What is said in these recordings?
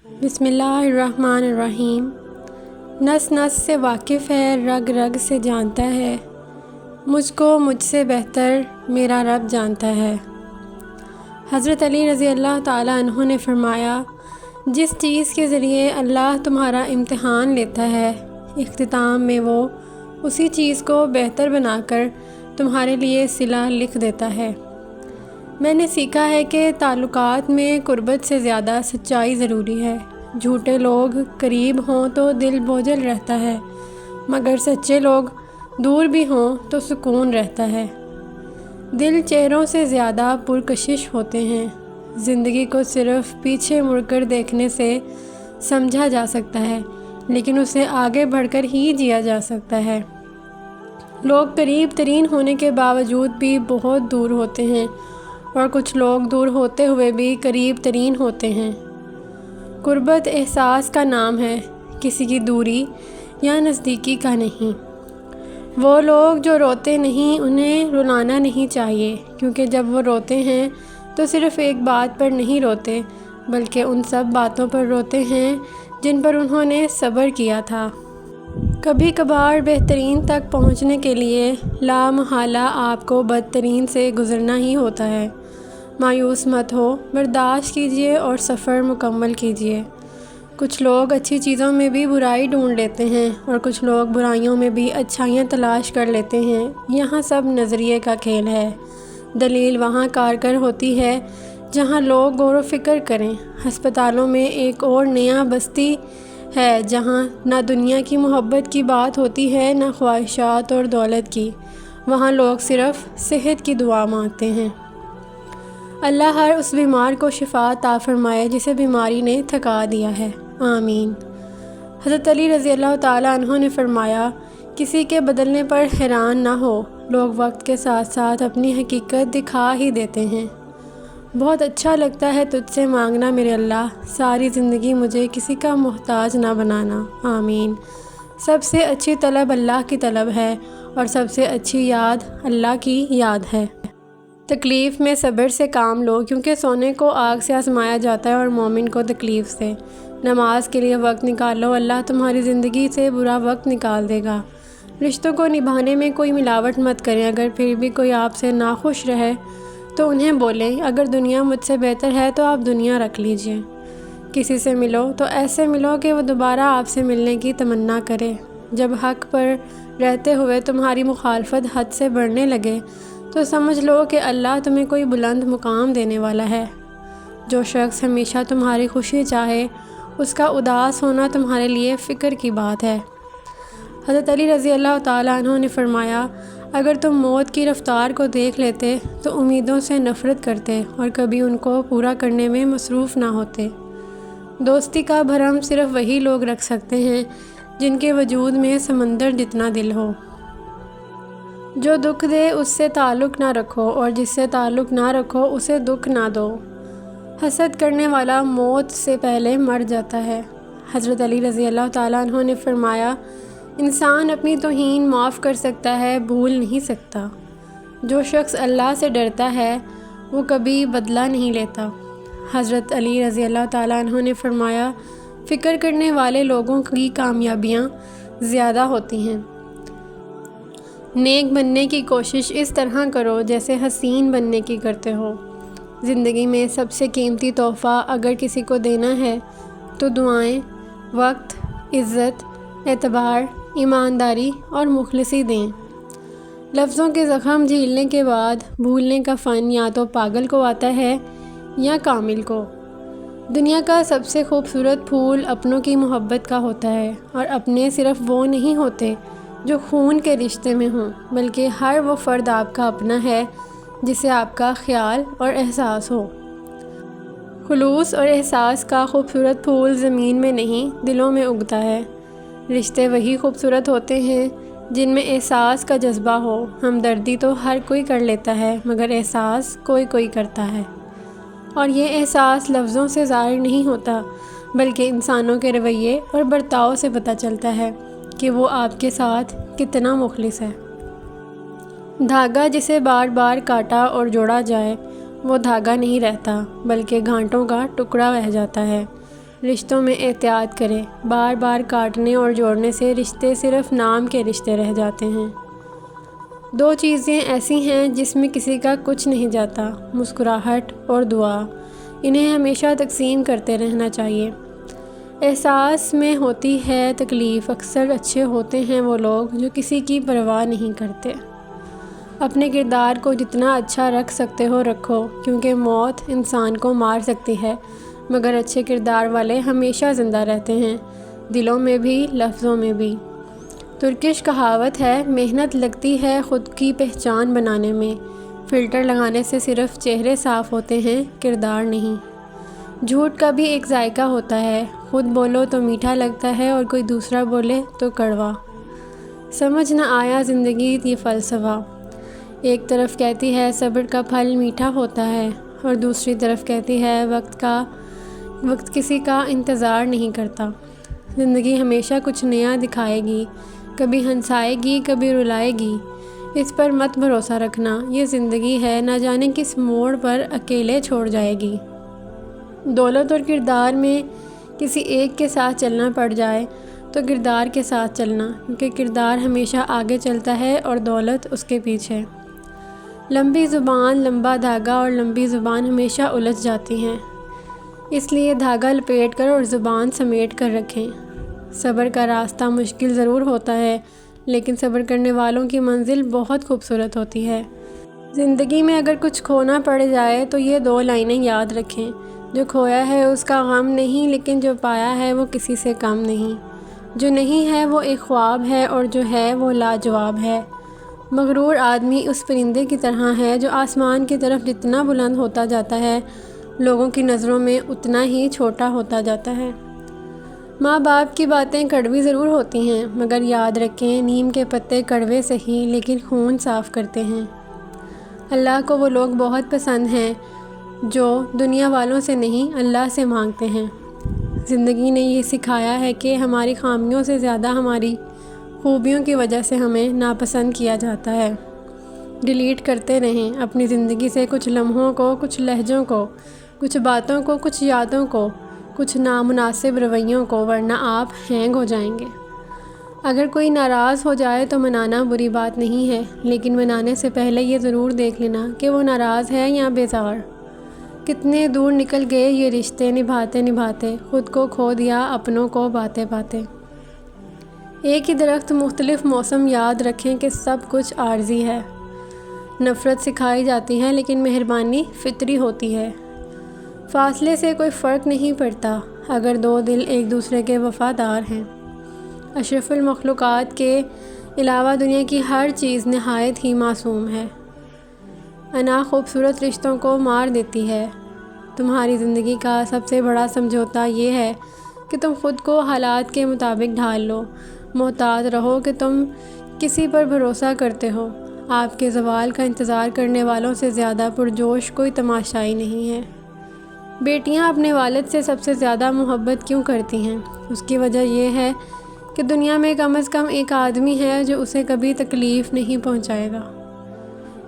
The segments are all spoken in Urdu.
بسم اللہ الرحمن الرحیم۔ نس نس سے واقف ہے، رگ رگ سے جانتا ہے، مجھ کو مجھ سے بہتر میرا رب جانتا ہے۔ حضرت علی رضی اللہ تعالیٰ عنہ نے فرمایا، جس چیز کے ذریعے اللہ تمہارا امتحان لیتا ہے، اختتام میں وہ اسی چیز کو بہتر بنا کر تمہارے لیے صلہ لکھ دیتا ہے۔ میں نے سیکھا ہے کہ تعلقات میں قربت سے زیادہ سچائی ضروری ہے۔ جھوٹے لوگ قریب ہوں تو دل بوجھل رہتا ہے، مگر سچے لوگ دور بھی ہوں تو سکون رہتا ہے۔ دل چہروں سے زیادہ پرکشش ہوتے ہیں۔ زندگی کو صرف پیچھے مڑ کر دیکھنے سے سمجھا جا سکتا ہے، لیکن اسے آگے بڑھ کر ہی جیا جا سکتا ہے۔ لوگ قریب ترین ہونے کے باوجود بھی بہت دور ہوتے ہیں، اور کچھ لوگ دور ہوتے ہوئے بھی قریب ترین ہوتے ہیں۔ قربت احساس کا نام ہے، کسی کی دوری یا نزدیکی کا نہیں۔ وہ لوگ جو روتے نہیں انہیں رلانا نہیں چاہیے، کیونکہ جب وہ روتے ہیں تو صرف ایک بات پر نہیں روتے، بلکہ ان سب باتوں پر روتے ہیں جن پر انہوں نے صبر کیا تھا۔ کبھی کبھار بہترین تک پہنچنے کے لیے لا محالہ آپ کو بدترین سے گزرنا ہی ہوتا ہے۔ مایوس مت ہو، برداشت کیجیے اور سفر مکمل کیجیے۔ کچھ لوگ اچھی چیزوں میں بھی برائی ڈھونڈ لیتے ہیں، اور کچھ لوگ برائیوں میں بھی اچھائیاں تلاش کر لیتے ہیں۔ یہاں سب نظریے کا کھیل ہے۔ دلیل وہاں کارگر ہوتی ہے جہاں لوگ غور و فکر کریں۔ ہسپتالوں میں ایک اور نیا بستی ہے جہاں نہ دنیا کی محبت کی بات ہوتی ہے، نہ خواہشات اور دولت کی۔ وہاں لوگ صرف صحت کی دعا مانگتے ہیں۔ اللہ ہر اس بیمار کو شفا عطا فرمائے جسے بیماری نے تھکا دیا ہے، آمین۔ حضرت علی رضی اللہ تعالیٰ عنہ نے فرمایا، کسی کے بدلنے پر حیران نہ ہو، لوگ وقت کے ساتھ ساتھ اپنی حقیقت دکھا ہی دیتے ہیں۔ بہت اچھا لگتا ہے تجھ سے مانگنا میرے اللہ، ساری زندگی مجھے کسی کا محتاج نہ بنانا، آمین۔ سب سے اچھی طلب اللہ کی طلب ہے، اور سب سے اچھی یاد اللہ کی یاد ہے۔ تکلیف میں صبر سے کام لو، کیونکہ سونے کو آگ سے آزمایا جاتا ہے اور مومن کو تکلیف سے۔ نماز کے لیے وقت نکالو، اللہ تمہاری زندگی سے برا وقت نکال دے گا۔ رشتوں کو نبھانے میں کوئی ملاوٹ مت کریں، اگر پھر بھی کوئی آپ سے ناخوش رہے تو انہیں بولیں، اگر دنیا مجھ سے بہتر ہے تو آپ دنیا رکھ لیجئے۔ کسی سے ملو تو ایسے ملو کہ وہ دوبارہ آپ سے ملنے کی تمنا کرے۔ جب حق پر رہتے ہوئے تمہاری مخالفت حد سے بڑھنے لگے تو سمجھ لو کہ اللہ تمہیں کوئی بلند مقام دینے والا ہے۔ جو شخص ہمیشہ تمہاری خوشی چاہے، اس کا اداس ہونا تمہارے لیے فکر کی بات ہے۔ حضرت علی رضی اللہ تعالیٰ عنہ نے فرمایا، اگر تم موت کی رفتار کو دیکھ لیتے تو امیدوں سے نفرت کرتے اور کبھی ان کو پورا کرنے میں مصروف نہ ہوتے۔ دوستی کا بھرم صرف وہی لوگ رکھ سکتے ہیں جن کے وجود میں سمندر جتنا دل ہو۔ جو دکھ دے اس سے تعلق نہ رکھو، اور جس سے تعلق نہ رکھو اسے دکھ نہ دو۔ حسد کرنے والا موت سے پہلے مر جاتا ہے۔ حضرت علی رضی اللہ تعالیٰ عنہ نے فرمایا، انسان اپنی توہین معاف کر سکتا ہے، بھول نہیں سکتا۔ جو شخص اللہ سے ڈرتا ہے وہ کبھی بدلہ نہیں لیتا۔ حضرت علی رضی اللہ تعالیٰ عنہ نے فرمایا، فکر کرنے والے لوگوں کی کامیابیاں زیادہ ہوتی ہیں۔ نیک بننے کی کوشش اس طرح کرو جیسے حسین بننے کی کرتے ہو۔ زندگی میں سب سے قیمتی تحفہ اگر کسی کو دینا ہے تو دعائیں، وقت، عزت، اعتبار، ایمانداری اور مخلصی دیں۔ لفظوں کے زخم جھیلنے کے بعد بھولنے کا فن یا تو پاگل کو آتا ہے یا کامل کو۔ دنیا کا سب سے خوبصورت پھول اپنوں کی محبت کا ہوتا ہے، اور اپنے صرف وہ نہیں ہوتے جو خون کے رشتے میں ہوں، بلکہ ہر وہ فرد آپ کا اپنا ہے جسے آپ کا خیال اور احساس ہو۔ خلوص اور احساس کا خوبصورت پھول زمین میں نہیں، دلوں میں اگتا ہے۔ رشتے وہی خوبصورت ہوتے ہیں جن میں احساس کا جذبہ ہو۔ ہمدردی تو ہر کوئی کر لیتا ہے، مگر احساس کوئی کوئی کرتا ہے، اور یہ احساس لفظوں سے ظاہر نہیں ہوتا، بلکہ انسانوں کے رویے اور برتاؤ سے پتہ چلتا ہے کہ وہ آپ کے ساتھ کتنا مخلص ہے۔ دھاگا جسے بار بار کاٹا اور جوڑا جائے وہ دھاگا نہیں رہتا، بلکہ گھانٹوں کا ٹکڑا رہ جاتا ہے۔ رشتوں میں احتیاط کریں، بار بار کاٹنے اور جوڑنے سے رشتے صرف نام کے رشتے رہ جاتے ہیں۔ 2 چیزیں ایسی ہیں جس میں کسی کا کچھ نہیں جاتا، مسکراہٹ اور دعا۔ انہیں ہمیشہ تقسیم کرتے رہنا چاہیے۔ احساس میں ہوتی ہے تکلیف، اکثر اچھے ہوتے ہیں وہ لوگ جو کسی کی پرواہ نہیں کرتے۔ اپنے کردار کو جتنا اچھا رکھ سکتے ہو رکھو، کیونکہ موت انسان کو مار سکتی ہے مگر اچھے کردار والے ہمیشہ زندہ رہتے ہیں، دلوں میں بھی لفظوں میں بھی۔ ترکش کہاوت ہے، محنت لگتی ہے خود کی پہچان بنانے میں، فلٹر لگانے سے صرف چہرے صاف ہوتے ہیں، کردار نہیں۔ جھوٹ کا بھی ایک ذائقہ ہوتا ہے، خود بولو تو میٹھا لگتا ہے اور کوئی دوسرا بولے تو کڑوا۔ سمجھ نہ آیا زندگی یہ فلسفہ، ایک طرف کہتی ہے صبر کا پھل میٹھا ہوتا ہے اور دوسری طرف کہتی ہے وقت کسی کا انتظار نہیں کرتا۔ زندگی ہمیشہ کچھ نیا دکھائے گی، کبھی ہنسائے گی کبھی رلائے گی، اس پر مت بھروسہ رکھنا، یہ زندگی ہے نہ جانے کس موڑ پر اکیلے چھوڑ جائے گی۔ دولت اور کردار میں کسی ایک کے ساتھ چلنا پڑ جائے تو کردار کے ساتھ چلنا، کیونکہ کردار ہمیشہ آگے چلتا ہے اور دولت اس کے پیچھے۔ لمبی زبان، لمبا دھاگا اور لمبی زبان ہمیشہ الجھ جاتی ہیں، اس لیے دھاگا لپیٹ کر اور زبان سمیٹ کر رکھیں۔ صبر کا راستہ مشکل ضرور ہوتا ہے، لیکن صبر کرنے والوں کی منزل بہت خوبصورت ہوتی ہے۔ زندگی میں اگر کچھ کھونا پڑ جائے تو یہ 2 لائنیں یاد رکھیں، جو کھویا ہے اس کا غم نہیں، لیکن جو پایا ہے وہ کسی سے کم نہیں۔ جو نہیں ہے وہ ایک خواب ہے اور جو ہے وہ لاجواب ہے۔ مغرور آدمی اس پرندے کی طرح ہے جو آسمان کی طرف جتنا بلند ہوتا جاتا ہے، لوگوں کی نظروں میں اتنا ہی چھوٹا ہوتا جاتا ہے۔ ماں باپ کی باتیں کڑوی ضرور ہوتی ہیں، مگر یاد رکھیں نیم کے پتے کڑوے سہی لیکن خون صاف کرتے ہیں۔ اللہ کو وہ لوگ بہت پسند ہیں جو دنیا والوں سے نہیں اللہ سے مانگتے ہیں۔ زندگی نے یہ سکھایا ہے کہ ہماری خامیوں سے زیادہ ہماری خوبیوں کی وجہ سے ہمیں ناپسند کیا جاتا ہے۔ ڈیلیٹ کرتے رہیں اپنی زندگی سے کچھ لمحوں کو، کچھ لہجوں کو، کچھ باتوں کو، کچھ یادوں کو، کچھ نامناسب رویوں کو، ورنہ آپ ہینگ ہو جائیں گے۔ اگر کوئی ناراض ہو جائے تو منانا بری بات نہیں ہے، لیکن منانے سے پہلے یہ ضرور دیکھ لینا کہ وہ ناراض ہے یا بیزار۔ کتنے دور نکل گئے یہ رشتے، نبھاتے نبھاتے خود کو کھو دیا اپنوں کو باتے باتے۔ ایک ہی درخت مختلف موسم، یاد رکھیں کہ سب کچھ عارضی ہے۔ نفرت سکھائی جاتی ہے لیکن مہربانی فطری ہوتی ہے۔ فاصلے سے کوئی فرق نہیں پڑتا اگر 2 دل ایک دوسرے کے وفادار ہیں۔ اشرف المخلوقات کے علاوہ دنیا کی ہر چیز نہایت ہی معصوم ہے۔ انا خوبصورت رشتوں کو مار دیتی ہے۔ تمہاری زندگی کا سب سے بڑا سمجھوتا یہ ہے کہ تم خود کو حالات کے مطابق ڈھال لو۔ محتاط رہو کہ تم کسی پر بھروسہ کرتے ہو۔ آپ کے زوال کا انتظار کرنے والوں سے زیادہ پرجوش کوئی تماشائی نہیں ہے۔ بیٹیاں اپنے والد سے سب سے زیادہ محبت کیوں کرتی ہیں؟ اس کی وجہ یہ ہے کہ دنیا میں کم از کم ایک آدمی ہے جو اسے کبھی تکلیف نہیں پہنچائے گا۔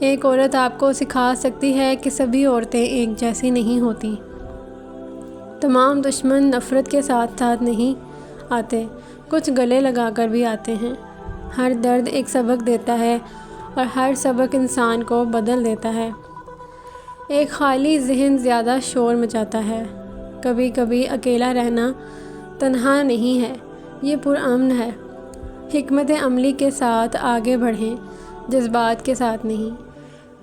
ایک عورت آپ کو سکھا سکتی ہے کہ سبھی عورتیں ایک جیسی نہیں ہوتی۔ تمام دشمن نفرت کے ساتھ ساتھ نہیں آتے، کچھ گلے لگا کر بھی آتے ہیں۔ ہر درد ایک سبق دیتا ہے اور ہر سبق انسان کو بدل دیتا ہے۔ ایک خالی ذہن زیادہ شور مچاتا ہے۔ کبھی کبھی اکیلا رہنا تنہا نہیں ہے، یہ پرامن ہے۔ حکمت عملی کے ساتھ آگے بڑھیں، جذبات کے ساتھ نہیں۔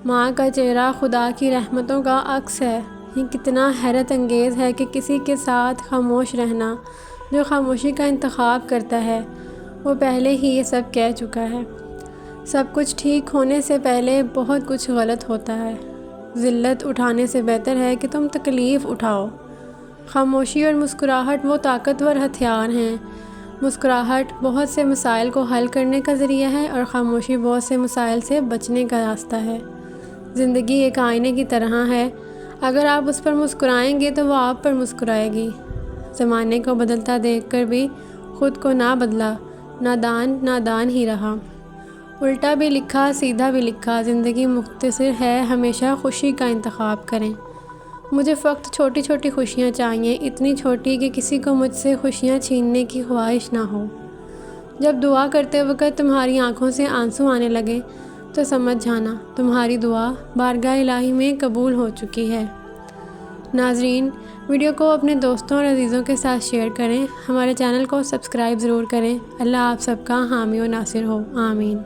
ماں کا چہرہ خدا کی رحمتوں کا عکس ہے۔ یہ کتنا حیرت انگیز ہے کہ کسی کے ساتھ خاموش رہنا، جو خاموشی کا انتخاب کرتا ہے وہ پہلے ہی یہ سب کہہ چکا ہے۔ سب کچھ ٹھیک ہونے سے پہلے بہت کچھ غلط ہوتا ہے۔ ذلت اٹھانے سے بہتر ہے کہ تم تکلیف اٹھاؤ۔ خاموشی اور مسکراہٹ وہ طاقتور ہتھیار ہیں۔ مسکراہٹ بہت سے مسائل کو حل کرنے کا ذریعہ ہے اور خاموشی بہت سے مسائل سے بچنے کا راستہ ہے۔ زندگی ایک آئینے کی طرح ہے، اگر آپ اس پر مسکرائیں گے تو وہ آپ پر مسکرائے گی۔ زمانے کو بدلتا دیکھ کر بھی خود کو نہ بدلا، نادان ہی رہا۔ الٹا بھی لکھا، سیدھا بھی لکھا، زندگی مختصر ہے، ہمیشہ خوشی کا انتخاب کریں۔ مجھے فقط چھوٹی چھوٹی خوشیاں چاہیے، اتنی چھوٹی کہ کسی کو مجھ سے خوشیاں چھیننے کی خواہش نہ ہو۔ جب دعا کرتے وقت تمہاری آنکھوں سے آنسو آنے لگے تو سمجھ جانا تمہاری دعا بارگاہ الہی میں قبول ہو چکی ہے۔ ناظرین، ویڈیو کو اپنے دوستوں اور عزیزوں کے ساتھ شیئر کریں، ہمارے چینل کو سبسکرائب ضرور کریں۔ اللہ آپ سب کا حامی و ناصر ہو، آمین۔